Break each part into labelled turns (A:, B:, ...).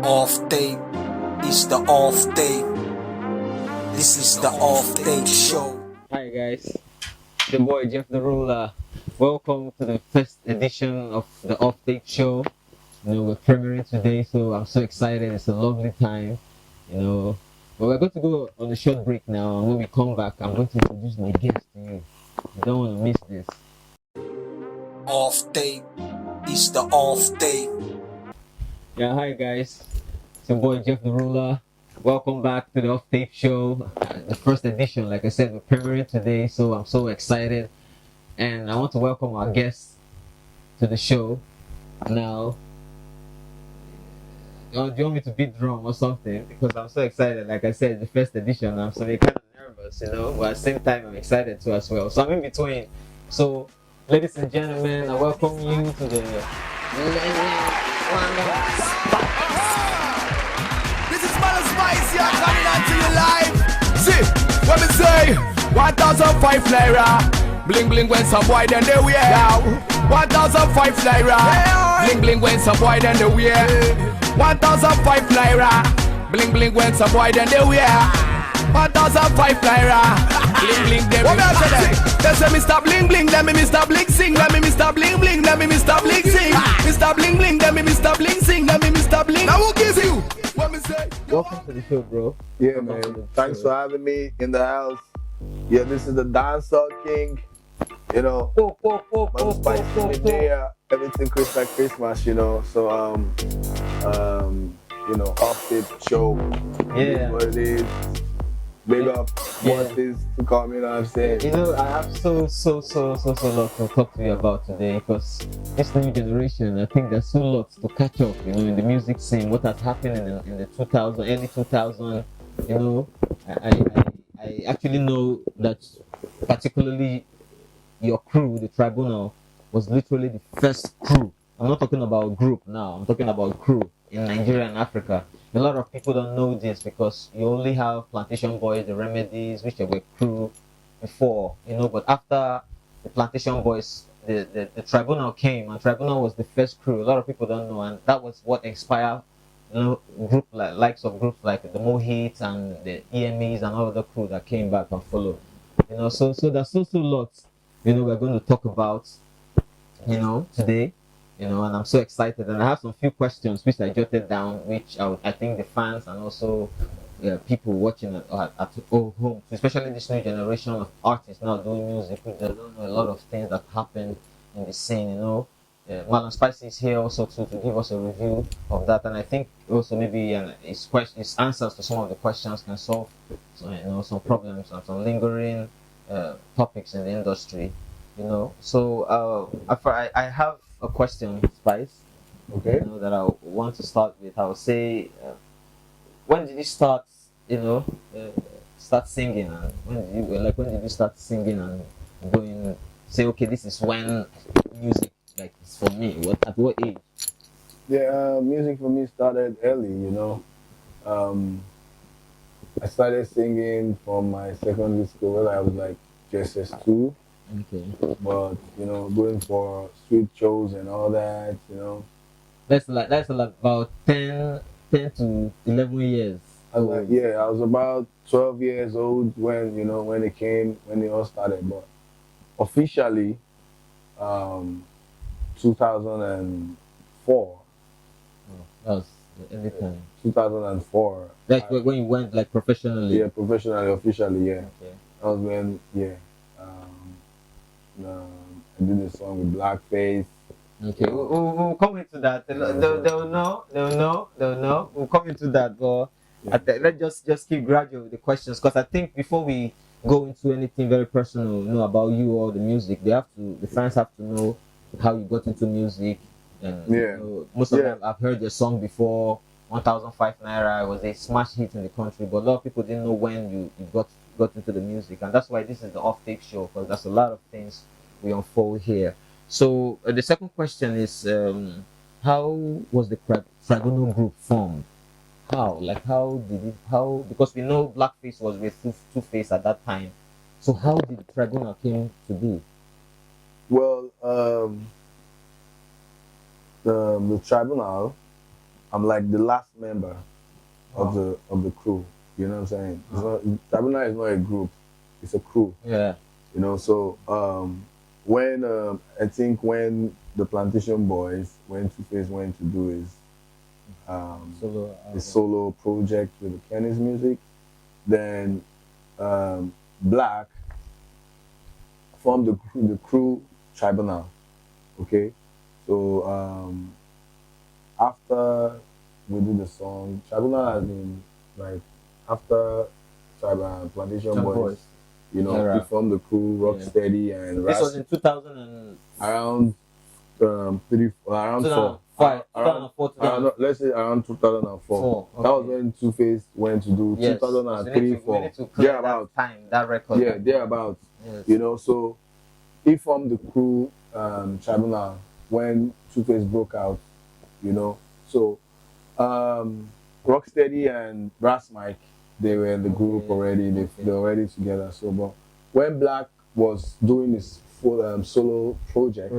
A: Off tape is the off tape. This is the off tape show.
B: Hi guys, the boy Tha Rula. Welcome to the first edition of the Off Tape Show. We're premiering today, so I'm so excited. It's a lovely time, But we're going to go on a short break now, and when we come back, I'm going to introduce my guest to you. You don't want to miss this.
A: Off tape is the off tape.
B: Yeah, hi guys. It's your boy Tha Rula. Welcome back to the Off Tape Show, the first edition. Like I said, we're premiering today, so I'm so excited. And I want to welcome our guest to the show. Now, do you want me to beat drum or something? Because I'm so excited. Like I said, the first edition, I'm so kind of nervous, but at the same time, I'm excited too as well. So I'm in between. So, ladies and gentlemen, I welcome you to the
C: This is Malam Spicey, I'm coming on to you live. See, what me say? 1,005 Naira. Bling bling when some boy then they wear. 1,005 Naira. Bling bling when some boy then they wear. 1,005 Naira. Bling bling when some boy then they wear. 1,005 Naira. Bling bling them. What me I say that? They say Mr. Bling bling, let me Mr. Bling sing. Let me Mr. Bling bling, let me Mr. Bling sing. Mr. Bling bling, let me Mr. Bling sing. Let me Mr. Bling. Now who gives you? What me say?
B: welcome to the show, bro.
D: Yeah, man. Thanks for having me in the house. Yeah, this is the dancehall king. Malam Spicey in there. Everything Christmas, So off tape show.
B: Yeah.
D: What it is. Big up what is to come, you know what I'm saying?
B: I have so lot to talk to you about today because this new generation, I think there's so lots to catch up, in the music scene, what has happened in the 2000, early 2000, I actually know that particularly your crew, the Tribunal, was literally the first crew. I'm not talking about group now, I'm talking about crew in Nigeria and Africa. A lot of people don't know this because you only have Plantation Boys, the Remedies, which were crew before, but after the Plantation Boys, the Tribunal came, and Tribunal was the first crew. A lot of people don't know, and that was what inspired, likes of groups like the Mohits and the EMEs and all the crew that came back and followed. So there's so lots, we're going to talk about, today. And I'm so excited, and I have some few questions which I jotted down, which I think the fans and also people watching at home, especially this new generation of artists now doing music, which they don't know a lot of things that happen in the scene. Malam Spicey is here also to give us a review of that, and I think also maybe his answers to some of the questions can solve some problems and some lingering topics in the industry. So I have a question, Spice.
D: Okay.
B: That I want to start with. I would say, when did you start? Start singing, and when did you start singing and going? Say, okay, this is when music is for me. At what age?
D: Yeah, music for me started early, I started singing from my secondary school when I was like JSS2.
B: Okay.
D: But going for street shows and all that,
B: That's like about 10 to 11 years.
D: I was about 12 years old when when it all started. But officially, 2004.
B: That was every time.
D: 2004.
B: That's when you went professionally.
D: Yeah, professionally, officially, yeah.
B: Okay.
D: That was when, I did a song with Blackface.
B: Okay, we'll come into that. They'll know. We'll come into that, but let's just keep gradual with the questions, because I think before we go into anything very personal, about you or the music, the fans have to know how you got into music. And most of them I've heard your song before. 1,005 Naira was a smash hit in the country, but a lot of people didn't know when you got into the music, and that's why this is the off tape show, because there's a lot of things we unfold here. So the second question is, how was the Tribunal group formed? Because we know Blackface was with Two-Face at that time. So how did Tribunal came to be?
D: Well, the Tribunal I'm like the last member of the crew. You know what I'm saying? It's not, Trybunals is not a group; it's a crew.
B: Yeah.
D: You know, so when I think when the Plantation Boys, when Two-Face went to do his solo project with the Kenny's music, then Black formed the crew Trybunal. Okay, so after we did the song, Trybunal has been like after Plantation Boys. You know,
B: Naira.
D: we formed the crew, Rocksteady and
B: This was in 2000 and
D: around around
B: 2005, 2004,
D: let's say around 2004.
B: Okay.
D: That was when Two-Face went to do 2003, 4.
B: Thereabout. That record.
D: Yeah, thereabout.
B: Yes.
D: You know, so he formed the crew Trybunal when Two-Face broke out. You know, so Rocksteady and Brass Mike, they were in the group already. They were already together. So, but when Black was doing his full solo project,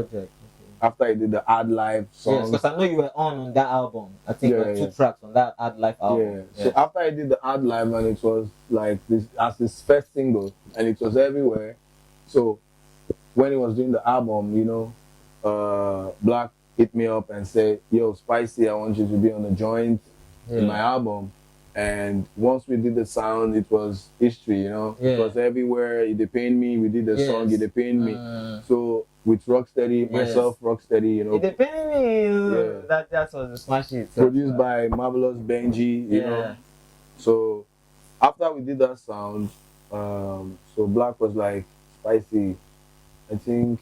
D: after he did the Ad Live song,
B: yes, because I know you were on that album. I think there were 2 tracks on that Ad Live album.
D: Yeah. So after I did the Ad Live, and it was like this as his first single, and it was everywhere. So when he was doing the album, you know, Black hit me up and said, "Yo, Spicey, I want you to be on the joint in my album." And once we did the sound, it was history, you know. It was everywhere. It depended me. We did the song. It depended me. So with Rocksteady, myself, Rocksteady, you know.
B: It depended me. That was the smash hit.
D: Produced by Marvelous Benji, you know. So after we did that sound, so Black was like, "Spicey, I think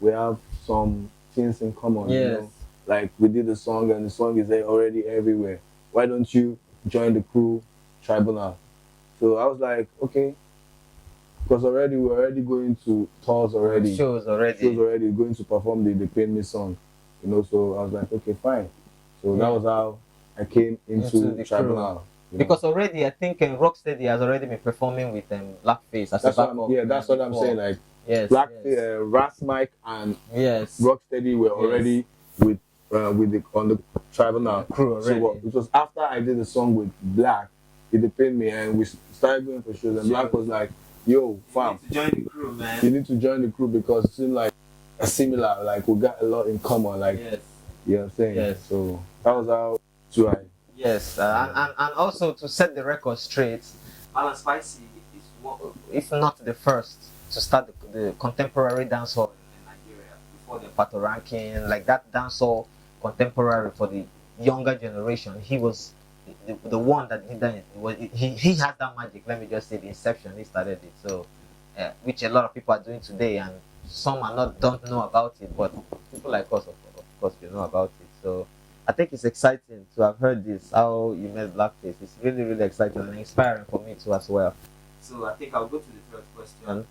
D: we have some things in common, you know. Like we did the song, and the song is already everywhere. Why don't you join the crew Trybunal?" So I was like, okay, because already we're already going to tours already, shows already going to perform the They Paid Me song, you know. So I was like, okay, fine. So that was how I came into Trybunal.
B: Because already I think Rocksteady has already been performing with Blackface as
D: that's
B: a backup.
D: that's what I'm saying. Like Ras Mike and Rocksteady were already with on the Trybunal
B: crew already.
D: So it was after I did the song with Black, it depended me, and we started going for shows, and Black was like, "Yo, fam,
B: you need to join the crew, man.
D: You need to join the crew because it seemed like a similar, like we got a lot in common, like you know what I'm saying."
B: Yes.
D: So that was how to I.
B: Yes, and also to set the record straight, Malam Spicey is if not the first to start the contemporary dancehall in Nigeria before the Pato ranking, like that dancehall contemporary for the younger generation. He was the one that did that. He has that magic. Let me just say the inception. He started it. So, which a lot of people are doing today, and some don't know about it, but people like us, of course, you know about it. So, I think it's exciting to have heard this. How you met Blackface. It's really, really exciting and inspiring for me too as well. So, I think I'll go to the third question.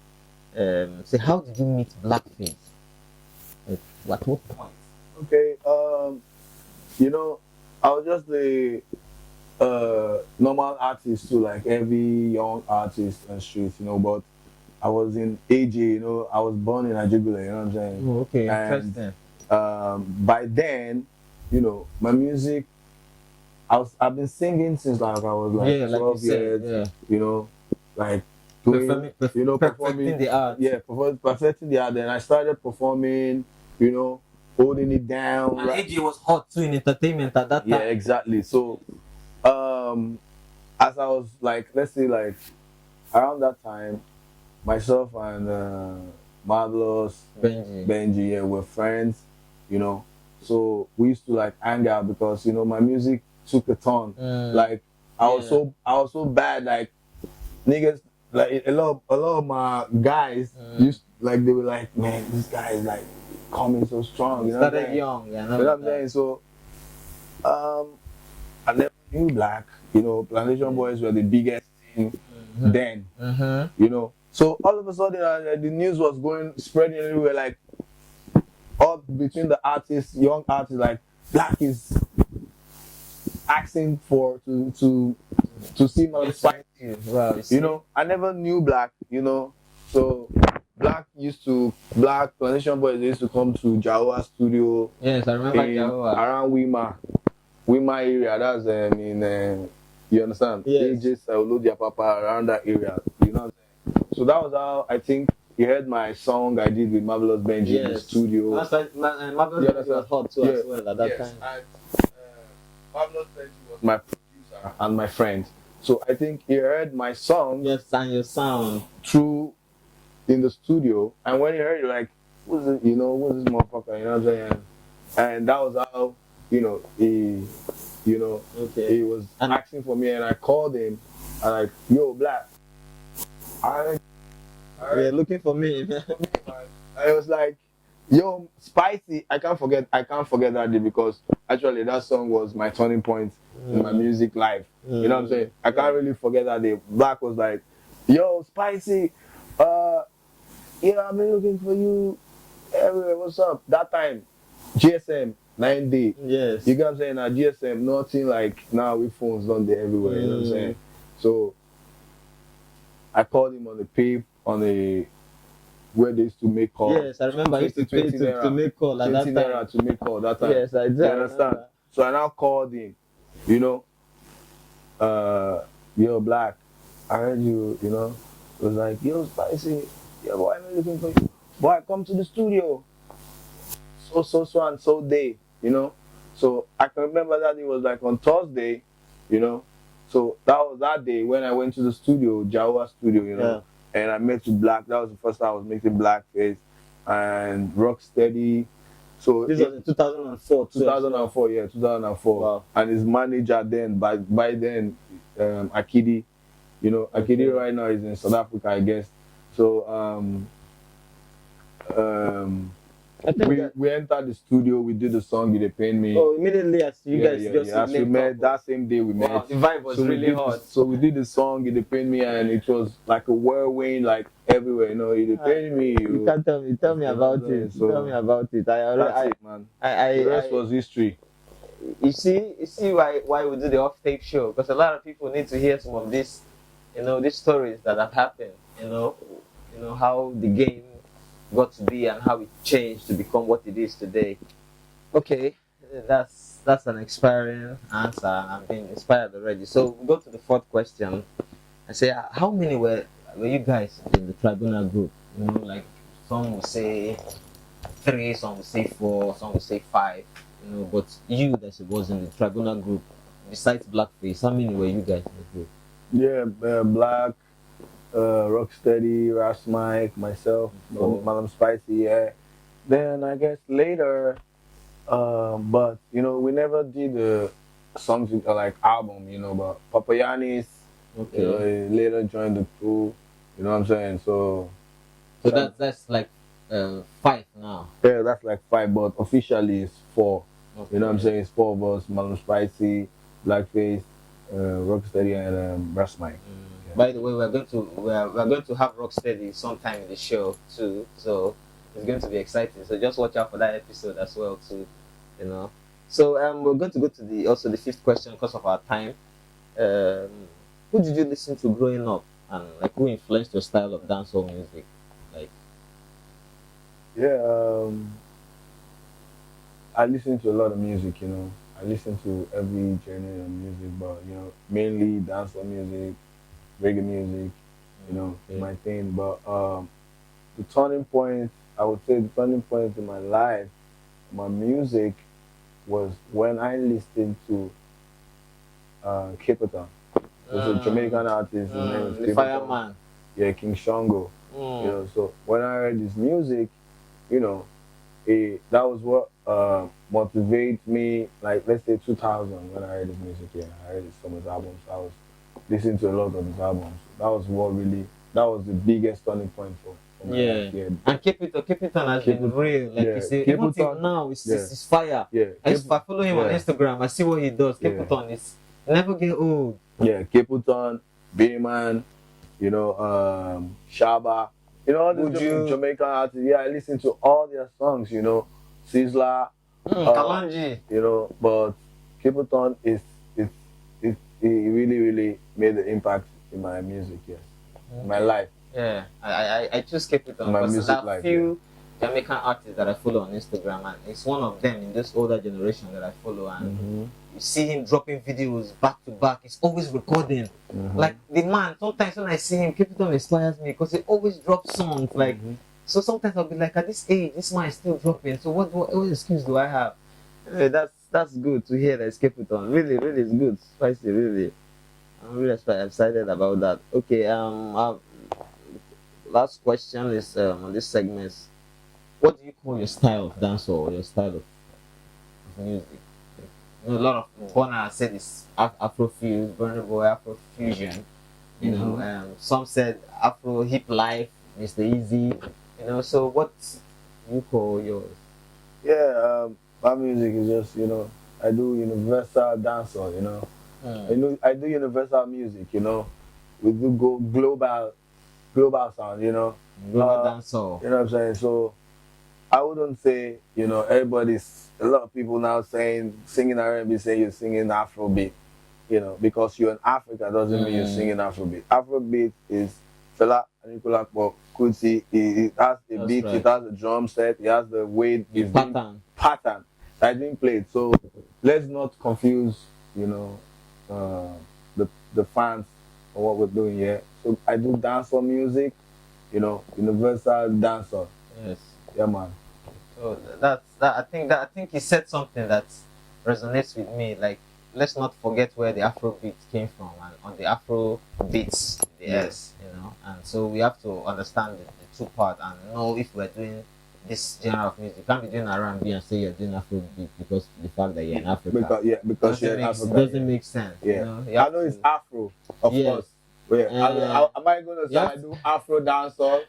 B: So, how did you meet Blackface? At what point?
D: Okay, you know, I was just the normal artist too, like every young artist on the streets, you know, but I was in AJ, you know, I was born in Ajegunle, you know what I'm saying?
B: Oh, okay,
D: and,
B: interesting.
D: By then, you know, my music, I've been singing since like I was like 12 years, you know, like doing, performing
B: the art.
D: Yeah, perfecting the art. Then I started performing, you know, holding it down.
B: And AJ was hot too in entertainment at that time.
D: Yeah, exactly. So, as I was like, let's say like around that time, myself and Marvelous Benji, were friends, you know. So we used to like hang out because, you know, my music took a turn. Like I was so bad, like niggas, like a lot of my guys used, like they were like, man, this guy is like coming so strong, you know.
B: Started young,
D: you know what I'm saying? So I never knew Black, you know. Plantation Boys were the biggest thing then, you know. So all of a sudden the news was spreading everywhere, like all between the artists, young artists, like Black is asking to see Malam Spicey.
B: Wow,
D: you know, I never knew Black, you know. So Black Plantation Boys used to come to Jawa studio.
B: Yes, I remember Jawa.
D: Around Wima. with my area, that's you understand?
B: Yes.
D: They just load their papa around that area. You know what I'm saying? So that was how I think he heard my song I did with Marvelous Benji in the studio.
B: That's like Marvelous Benji was hot too as well at that time.
D: And Marvelous Benji was my producer and my friend. So I think he heard my song.
B: Yes, and your sound
D: through in the studio, and when he heard it, like, what's this motherfucker? You know what I'm saying? And that was how, he was asking for me, and I called him. I like, yo, Black,
B: yeah, looking for me.
D: I was like, yo, Spicey. I can't forget that day, because actually that song was my turning point in my music life. You know what I'm saying? I can't really forget that day. Black was like, yo, Spicey, I've been looking for you everywhere. What's up? That time, GSM 9D.
B: Yes.
D: You get what I'm saying? At GSM, nothing like now with phones done there everywhere. You know what I'm saying? So I called him on the where they used to make calls.
B: Yes, I remember I used to pay to make call at that time.
D: Naira to make call that time.
B: Yes, I do.
D: You understand? So I now called him, yo, Black, I heard you, it was like, yo, Spicey, yo, boy, I'm looking for you. Boy, come to the studio. So and so day, So I can remember that it was like on Thursday, So that was that day when I went to the studio, Jawa studio, and I met with Black. That was the first time I was making blackface and Rocksteady. So
B: this was in 2004.
D: 2004, yeah, 2004.
B: Wow.
D: And his manager then, by then, Akidi, Akidi right now is in South Africa, I guess. So we entered the studio, we did the song, You Dey Pain Me.
B: Oh, immediately as you guys just
D: as we met, that same day we met.
B: Wow, the vibe was really hot.
D: So we did the song, You Dey Pain Me, and it was like a whirlwind, like everywhere, You Dey Pain Me.
B: You can't tell me. Tell me about it.
D: So
B: tell me about it.
D: That's it, man. The rest was history.
B: You see why we do the off-tape show, because a lot of people need to hear some of this, these stories that have happened. How the game got to be and how it changed to become what it is today. Okay, that's an inspiring answer. I'm being inspired already. So we go to the fourth question. I say, how many were you guys in the tribunal group? Like some will say 3, some will say 4, some will say 5. But you that was in the tribunal group, besides Blackface, how many were you guys in the group?
D: Yeah, Black, Rocksteady, Ras Mike, myself, Malam Spicey, yeah. Then I guess later, but we never did songs with like album, but Papayanis, later joined the crew, you know what I'm saying? So
B: that's like 5 now.
D: Yeah, that's like 5, but officially it's 4. Okay. You know what I'm saying? It's 4 of us: Malam Spicey, Blackface, Rocksteady, and Ras Mike.
B: Yeah. By the way, we're going to have Rocksteady sometime in the show too, so it's going to be exciting. So just watch out for that episode as well too, So we're going to go to the 5th question because of our time. Who did you listen to growing up, and like who influenced your style of dancehall music? Like,
D: I listen to a lot of music, I listen to every genre of music, but mainly dancehall music, reggae music, my thing. But the turning point, I would say the turning point in my life, my music, was when I listened to Capitan. There's a Jamaican artist, his name is
B: the Fireman.
D: Yeah, King Shango. So when I heard his music, that was what motivated me, like let's say 2000, when I heard his music. I heard some of his albums. I was listening to a lot of his albums. That was the biggest turning point for my life. Yeah.
B: And Capitan has been real. Like even till now, it's fire.
D: Yeah.
B: I follow him on Instagram. I see what he does. Capitan is never get old.
D: Yeah, Capitan, Bayman, Shaba. All these Jamaican artists, I listen to all their songs, Sizzla,
B: Kalanji.
D: But Capitan it really, really made an impact in my music, yes. In my life.
B: Yeah, I choose Capitan
D: my
B: because
D: music life,
B: Jamaican artist that I follow on Instagram, and it's one of them in this older generation that I follow, and you see him dropping videos back to back. He's always recording. Like the man, sometimes when I see him, Capital inspires me because he always drops songs. Like so, sometimes I'll be like, at this age, this man is still dropping. So what excuse do I have? Anyway, that's good to hear that it's Capital. Really, really, it's good, spicy. Really, I'm really excited about that. Okay, last question is on this segment. What do you call your style of dance or your style of music? You know, a lot of Bona said it's Afro-fuse, Burna Boy, Afro-fusion. You know, some said Afro hip life, Mr. Easy. You know, so what do you call yours?
D: Yeah, my music is just, I do universal dancehall, I do universal music, we do go global sound,
B: Global dancehall.
D: You know what I'm saying? So I wouldn't say, a lot of people now singing R&B, saying you're singing Afrobeat, because you're in Africa doesn't mean you're singing Afrobeat. Afrobeat is Fela Anikulapo Pop Kuti. It has a beat,
B: right.
D: It has a drum set, it has the way it's pattern that's being played. So let's not confuse, the fans of what we're doing here. So I do dancehall music, universal dancehall.
B: Yes.
D: Yeah, man.
B: So I think he said something that resonates with me. Like, let's not forget where the Afro beat came from, and on the Afro beats, yes, and so we have to understand the two part and know if we're doing this genre of music. You can't be doing R&B and say you're doing Afro beat because the fact that you're in Africa.
D: Because you're in Africa.
B: It doesn't make sense.
D: Yeah, I know it's Afro, of course. Yeah. Am I going to say I do Afro dancehall?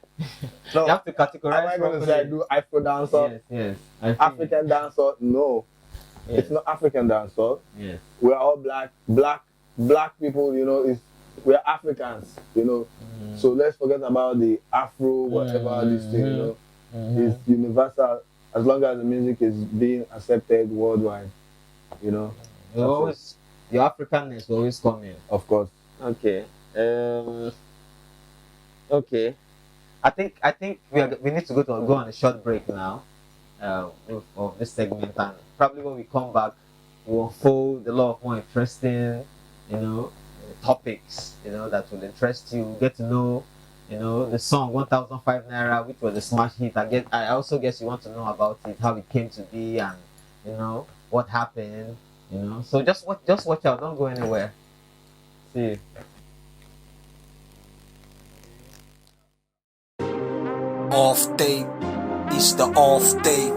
D: No.
B: You have to categorize.
D: Am I going to say I do Afro dancehall?
B: Yes.
D: African dancehall? No. Yes. It's not African dancehall.
B: Yes.
D: We're all black people, we're Africans, So let's forget about the Afro, whatever this thing, It's universal as long as the music is being accepted worldwide,
B: Your Africanness will always come in.
D: Of course.
B: Okay. Okay. I think we need to go on a short break now of this segment, and probably when we come back we'll unfold a lot of more interesting topics that will interest you. Get to know the song 1005 Naira, which was a smash hit. I also guess you want to know about it, how it came to be, and what happened. So just watch out, don't go anywhere. See you.
A: Off day is the off day.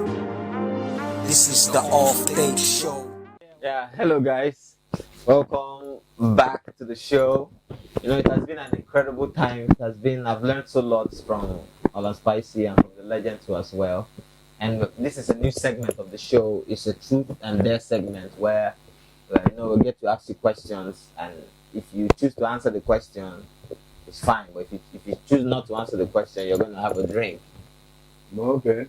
A: This is the off day show.
B: Yeah, hello guys. Welcome back to the show. It has been an incredible time. I've learned so lots from Malam Spicey and from the legend too as well. And this is a new segment of the show. It's a truth and dare segment where we get to ask you questions, and if you choose to answer the question, it's fine. But if you choose not to answer the question, you're going to have a drink.
D: Okay.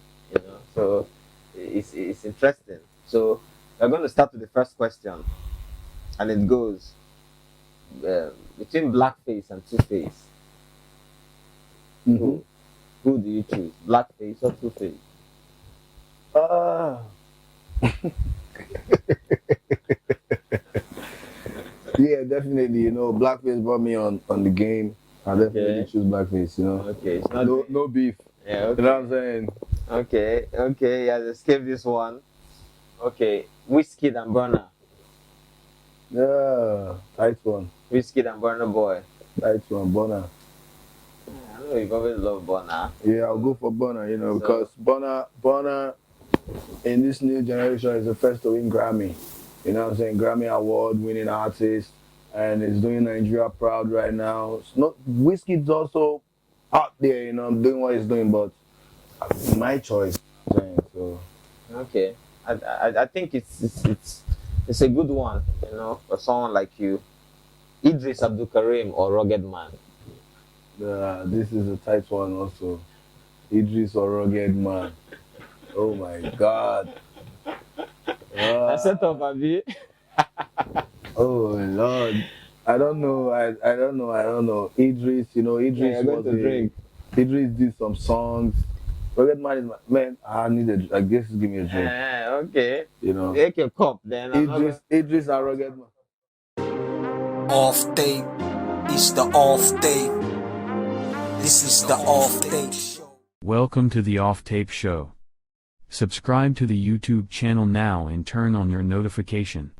B: So it's interesting. So we're going to start with the first question, and it goes between blackface and two-face. Who do you choose, blackface or two-face?
D: Yeah, definitely. Blackface brought me on the game. I definitely choose blackface.
B: Okay, it's not
D: no beef.
B: Yeah, okay.
D: You know what I'm saying?
B: Okay. Yeah, escape this one. Okay, Wizkid and Burna.
D: Yeah, tight one.
B: Wizkid and Burna Boy.
D: Tight one, Burna.
B: I know you always love Burna.
D: Yeah, I'll go for Burna. Because Burna in this new generation is the first to win Grammy. You know what I'm saying? Grammy Award winning artist, and is doing Nigeria proud right now. Wizkid's also out there, doing what he's doing, but my choice. So.
B: Okay, I think it's a good one, for someone like you. Idris Abdul Karim or Rugged Man?
D: This is a tight one also. Idris or Rugged Man? Oh my God.
B: I set up a bit.
D: Oh Lord. I don't know. Idris, Idris was
B: to drink.
D: Idris did some songs. Rugged Man is my man. I need a like this. Give me a drink.
B: Okay.
D: You know.
B: Take your cup then.
D: Idris and Rugged Man.
A: Off tape is the off tape. This is the off tape show.
E: Welcome to the Off Tape Show. Subscribe to the YouTube channel now and turn on your notification.